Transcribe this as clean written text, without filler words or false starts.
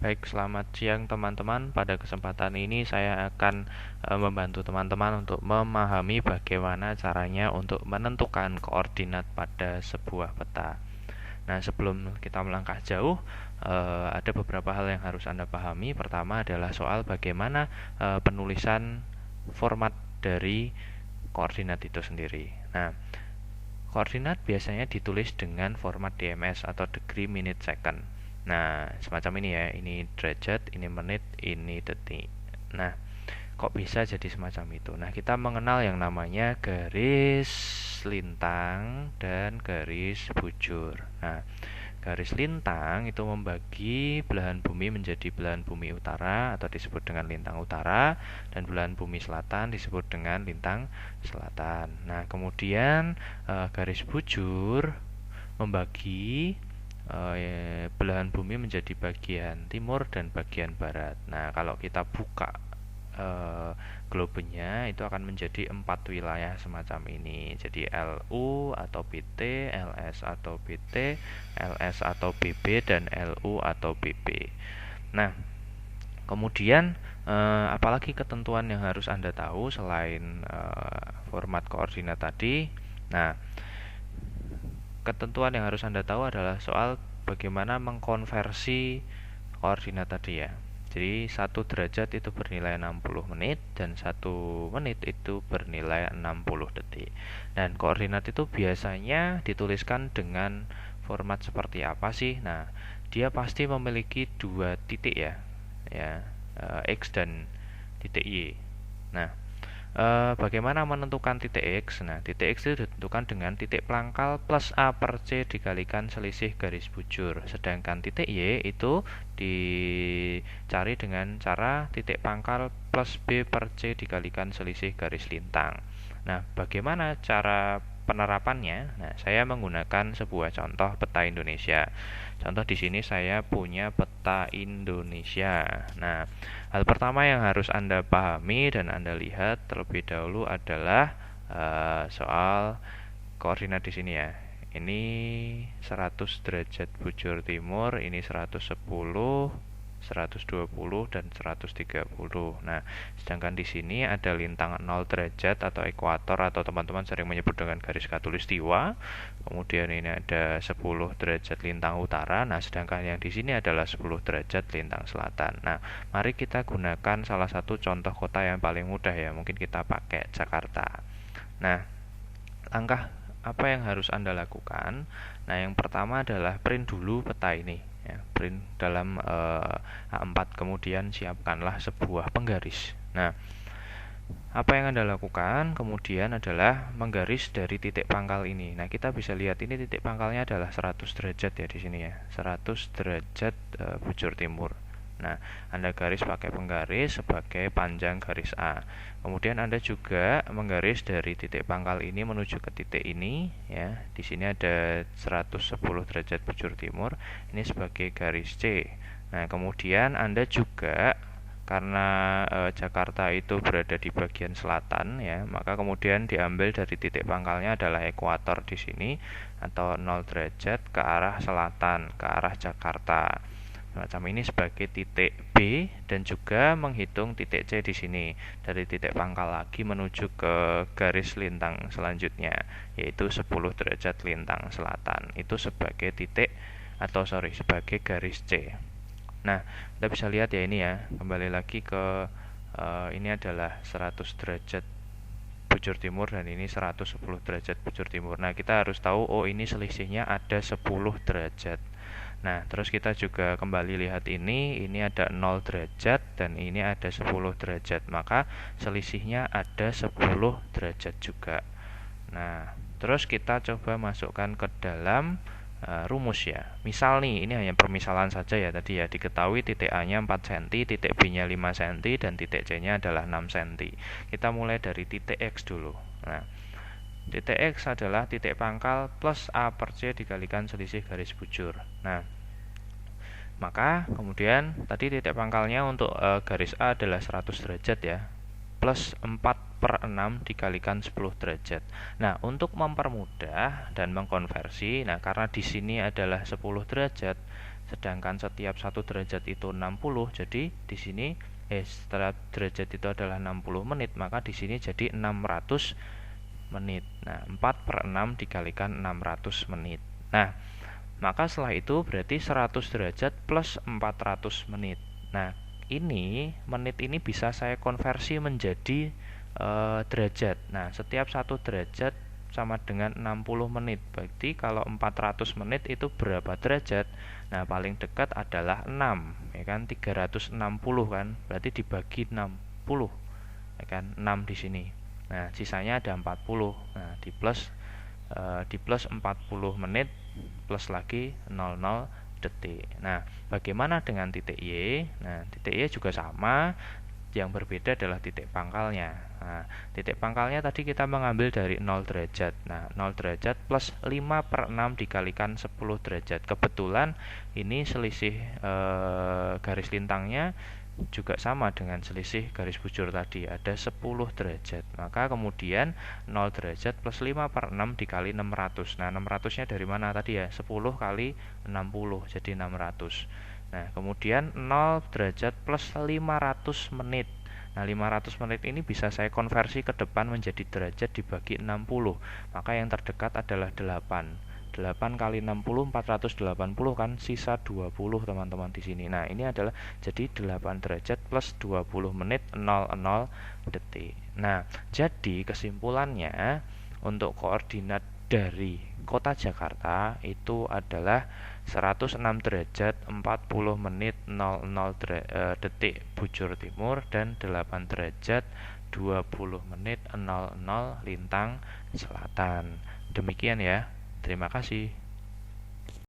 Baik, selamat siang teman-teman. Pada kesempatan ini saya akan membantu teman-teman untuk memahami bagaimana caranya untuk menentukan koordinat pada sebuah peta. Nah, sebelum kita melangkah jauh, ada beberapa hal yang harus Anda pahami. Pertama adalah soal bagaimana penulisan format dari koordinat itu sendiri. Nah, koordinat biasanya ditulis dengan format DMS atau degree, minute, second. Nah, semacam ini ya, ini derajat, ini menit, ini detik. Nah, kok bisa jadi semacam itu? Nah, kita mengenal yang namanya garis lintang dan garis bujur. Nah, garis lintang itu membagi belahan bumi menjadi belahan bumi utara atau disebut dengan lintang utara, dan belahan bumi selatan disebut dengan lintang selatan. Nah, kemudian garis bujur membagi belahan bumi menjadi bagian timur dan bagian barat. Nah, kalau kita buka globenya itu akan menjadi 4 wilayah semacam ini. Jadi LU atau PT, LS atau BT, LS atau BB, dan LU atau BB. Nah, kemudian apalagi ketentuan yang harus Anda tahu selain format koordinat tadi. Nah, ketentuan yang harus Anda tahu adalah soal bagaimana mengkonversi koordinat tadi ya. Jadi 1 derajat itu bernilai 60 menit dan 1 menit itu bernilai 60 detik. Dan koordinat itu biasanya dituliskan dengan format seperti apa sih? Nah, dia pasti memiliki 2 titik ya. X dan titik Y. Nah, bagaimana menentukan titik X? Nah, titik X itu ditentukan dengan titik pangkal plus A per C dikalikan selisih garis bujur. Sedangkan titik Y itu dicari dengan cara titik pangkal plus B per C dikalikan selisih garis lintang. Nah, bagaimana cara penerapannya? Nah, saya menggunakan sebuah contoh peta Indonesia. Contoh di sini saya punya peta Indonesia. Nah, hal pertama yang harus Anda pahami dan Anda lihat terlebih dahulu adalah soal koordinat di sini ya. Ini 100 derajat bujur timur, ini 110, 120 dan 130. Nah, sedangkan di sini ada lintang 0 derajat atau ekuator atau teman-teman sering menyebut dengan garis khatulistiwa. Kemudian ini ada 10 derajat lintang utara. Nah, sedangkan yang di sini adalah 10 derajat lintang selatan. Nah, mari kita gunakan salah satu contoh kota yang paling mudah ya. Mungkin kita pakai Jakarta. Nah, langkah apa yang harus Anda lakukan? Nah, yang pertama adalah print dulu peta ini ya, print dalam A4, kemudian siapkanlah sebuah penggaris. Nah, apa yang Anda lakukan kemudian adalah menggaris dari titik pangkal ini. Nah, kita bisa lihat ini titik pangkalnya adalah 100 derajat ya di sini ya. 100 derajat bujur timur. Nah, Anda garis pakai penggaris sebagai panjang garis A. Kemudian Anda juga menggaris dari titik pangkal ini menuju ke titik ini ya. Di sini ada 110 derajat bujur timur. Ini sebagai garis C. Nah, kemudian Anda juga karena Jakarta itu berada di bagian selatan ya, maka kemudian diambil dari titik pangkalnya adalah ekuator di sini atau 0 derajat ke arah selatan, ke arah Jakarta. Semacam ini sebagai titik B, dan juga menghitung titik C di sini dari titik pangkal lagi menuju ke garis lintang selanjutnya, yaitu 10 derajat lintang selatan. Itu sebagai titik sebagai garis C. Nah, kita bisa lihat ya ini ya, kembali lagi ke ini adalah 100 derajat bujur timur dan ini 110 derajat bujur timur. Nah, kita harus tahu ini selisihnya ada 10 derajat. Nah, terus kita juga kembali lihat ini ada 0 derajat dan ini ada 10 derajat. Maka selisihnya ada 10 derajat juga. Nah, terus kita coba masukkan ke dalam rumus ya. Misal nih, ini hanya permisalan saja ya tadi ya. Diketahui titik A-nya 4 cm, titik B-nya 5 cm, dan titik C-nya adalah 6 cm. Kita mulai dari titik X dulu. Nah, titik X adalah titik pangkal plus A per C dikalikan selisih garis bujur. Nah, maka kemudian tadi titik pangkalnya untuk garis A adalah 100 derajat ya, plus 4/6 dikalikan 10 derajat. Nah, untuk mempermudah dan mengkonversi, nah karena di sini adalah 10 derajat, sedangkan setiap 1 derajat itu 60, jadi di sini setiap derajat itu adalah 60 menit, maka di sini jadi 600 menit. Nah, 4/6 dikalikan 600 menit. Nah, maka setelah itu berarti 100 derajat plus 400 menit. Nah, ini menit ini bisa saya konversi menjadi derajat. Nah, setiap 1 derajat sama dengan 60 menit. Berarti kalau 400 menit itu berapa derajat? Nah, paling dekat adalah 6, ya kan? 360 kan? Berarti dibagi 60, ya kan? 6 di sini. Nah, sisanya ada 40. Nah, di plus 40 menit plus lagi 00 detik. Nah, bagaimana dengan titik Y? Nah, titik Y juga sama. Yang berbeda adalah titik pangkalnya. Nah, titik pangkalnya tadi kita mengambil dari 0 derajat. Nah, 0 derajat plus 5/6 dikalikan 10 derajat. Kebetulan ini selisih garis lintangnya juga sama dengan selisih garis bujur tadi, ada 10 derajat. Maka kemudian 0 derajat plus 5/6 dikali 600. Nah, 600 nya dari mana tadi ya? 10 kali 60 jadi 600. Nah, kemudian 0 derajat plus 500 menit. Nah, 500 menit ini bisa saya konversi ke depan menjadi derajat dibagi 60. Maka yang terdekat adalah 8. 8 kali 60 480 kan, sisa 20 teman-teman di sini. Nah, ini adalah jadi 8 derajat plus 20 menit 00 detik. Nah, jadi kesimpulannya untuk koordinat dari kota Jakarta itu adalah 106 derajat 40 menit 00 detik bujur timur dan 8 derajat 20 menit 00 lintang selatan. Demikian ya. Terima kasih.